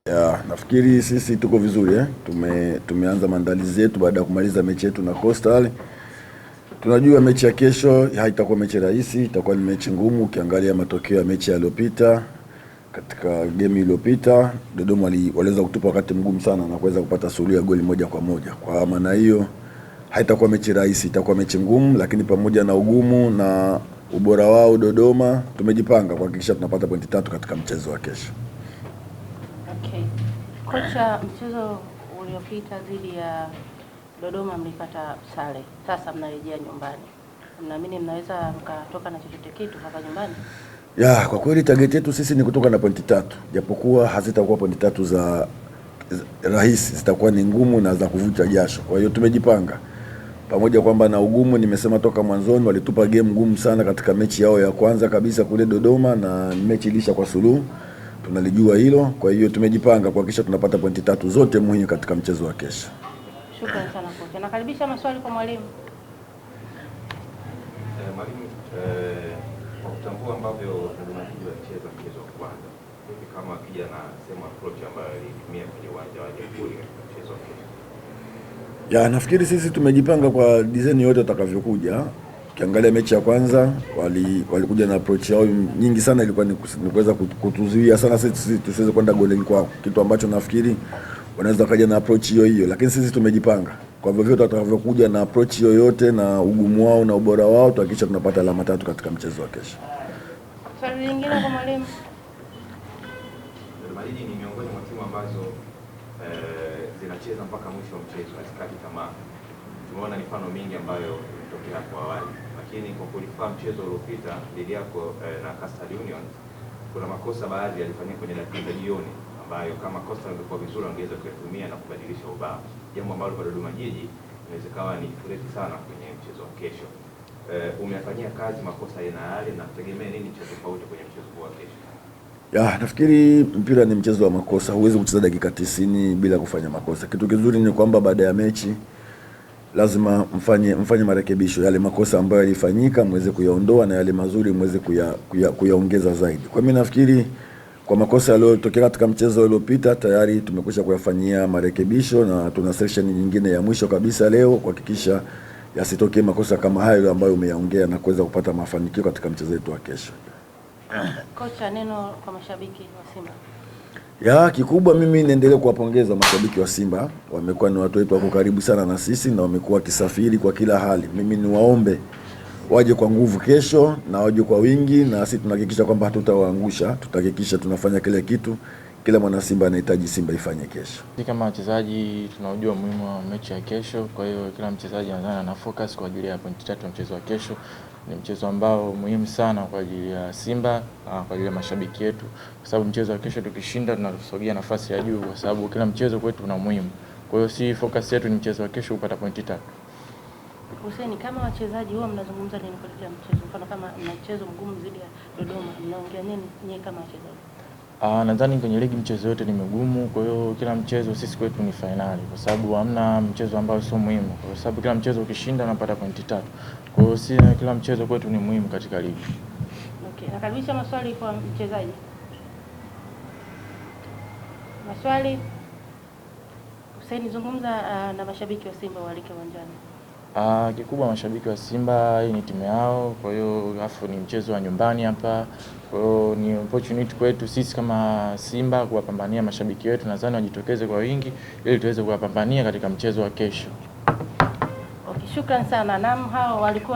Ya, nafikiri sisi tuko vizuri tumeanza maandalizi yetu baada ya kumaliza mechi yetu na Coastal. Tunajua mechi ya kesho haitakuwa mechi rahisi, itakuwa ni mechi ngumu. Ukiangalia matokeo ya mechi iliyopita, katika game iliyopita Dodoma waliweza kutupa wakati mgumu sana na kuweza kupata suluhu ya goli 1-1. Kwa maana hiyo haitakuwa mechi rahisi, itakuwa mechi ngumu, lakini pamoja na ugumu na ubora wao Dodoma tumejipanga kuhakikisha tunapata pointi 3 katika mchezo wa kesho. Okay. Kocha, mchezo uliopita dhidi ya Dodoma mlipata sare. Sasa mnarejea nyumbani. Mnaamini mnaweza mkatoka na chochote kitu hapa nyumbani? Ya, kwa kweli target yetu sisi ni kutoka na pointi 3. Japokuwa hazitakuwa pointi 3 za rahisi, zitakuwa ni ngumu na za kuvuta jasho. Kwa hiyo tumejipanga. Pamoja kwamba na ugumu, nimesema toka mwanzoni walitupa game ngumu sana katika mechi yao ya kwanza kabisa kule Dodoma, na mechi ilisha kwa suluhu. Tunalijua hilo, kwa hiyo tumejipanga kuhakikisha tunapata pointi 3 zote muhimu katika mchezo wa kesho. Shukrani sana kocha. Nakaribisha maswali kwa mwalimu. Mwalimu, kwa kutambua ambavyo Dodoma walicheza mchezo wa kwanza, hivi kama akija na sema approach ambayo alitumia kwenye uwanja wa Jamhuri katika mchezo wa kesho? Ya, nafikiri sisi tumejipanga kwa design yote watakavyokuja. Ukiangalia mechi ya kwanza walikuja na approach yao nyingi sana, ilikuwa ni kuweza kutuzuia sana sisi tusiweze kwenda goleni kwao, kitu ambacho nafikiri wanaweza kaja na approach hiyo, lakini sisi tumejipanga kwa vyovyote watakavyokuja na approach yoyote na ugumu wao na ubora wao, tuhakikisha tunapata alama 3 katika mchezo wa kesho. Swali lingine kwa mwalimu. Dodoma ni miongoni mwa timu ambazo zinacheza mpaka mwisho wa mchezo, hasikati tamaa. Tumeona mifano mingi ambayo imetokea hapo awali, lakini kwa kulifahamu mchezo uliopita dhidi yako na Coastal Union, kuna makosa baadhi yalifanyika kwenye dakika za jioni ambayo kama Coastal ingekuwa vizuri wangeweza kuyatumia na kubadilisha ubao, jambo ambalo kwa Dodoma Jiji inaweza kawa ni threat sana kwenye mchezo wa kesho. Umeyafanyia kazi makosa yana yale na kutegemea nini cha tofauti kwenye mchezo wa kesho? Ya, nafikiri mpira ni mchezo wa makosa. Huwezi kucheza dakika 90 bila kufanya makosa. Kitu kizuri ni kwamba baada ya mechi lazima mfanye marekebisho. Yale makosa ambayo yalifanyika muweze kuyaondoa na yale mazuri muweze kuyaongeza zaidi. Kwa mimi nafikiri kwa makosa yaliyotokea katika mchezo uliopita tayari tumekwisha kuyafanyia marekebisho, na tuna session nyingine ya mwisho kabisa leo kuhakikisha yasitokee makosa kama hayo ambayo umeyaongea na kuweza kupata mafanikio katika mchezo wetu wa kesho. Kocha, neno kwa mashabiki wa Simba. Ya, kikubwa mimi niendelee kuwapongeza mashabiki wa Simba. Wamekuwa ni watu wetu wako karibu sana na sisi na wamekuwa kisafiri kwa kila hali. Mimi niwaombe waje kwa nguvu kesho na waje kwa wingi, na sisi tunahakikisha kwamba hatutawaangusha. Tutahakikisha tunafanya kile kitu kila mwana Simba anahitaji Simba ifanye kesho. Kama wachezaji tunaujua umuhimu wa mechi ya kesho, kwa hiyo kila mchezaji anazana na focus kwa ajili ya pointi 3 mchezo wa kesho. Ni mchezo ambao muhimu sana kwa ajili ya Simba, kwa ajili ya mashabiki yetu, kwa sababu mchezo wa kesho tukishinda tunasogea nafasi ya juu, kwa sababu kila mchezo kwetu una umuhimu. Kwa hiyo si focus yetu ni mchezo wa kesho kupata pointi 3. Hussein, kama wachezaji huwa mnazungumza nini kuelekea mchezo? Mfano kama mchezo mgumu dhidi ya Dodoma, mnaongea nini nyinyi kama wachezaji? Nadhani kwenye ligi mchezo yote ni migumu, kwa hiyo kila mchezo sisi kwetu ni finali, kwa sababu hamna mchezo ambao sio muhimu, kwa sababu kila mchezo ukishinda unapata pointi 3. Kwa hiyo kila mchezo kwetu ni muhimu katika ligi. Okay, nakaribisha maswali kwa mchezaji. Maswali. Hussein, zungumza na mashabiki wa Simba walike uwanjani. Kikubwa mashabiki wa Simba, hii ni timu yao, kwa hiyo alafu ni mchezo wa nyumbani hapa. Kwa hiyo ni opportunity kwetu sisi kama Simba kuwapambania mashabiki wetu, nadhani wajitokeze kwa wingi ili tuweze kuwapambania katika mchezo wa kesho. Okay, shukrani sana. Naam, hao walikuwa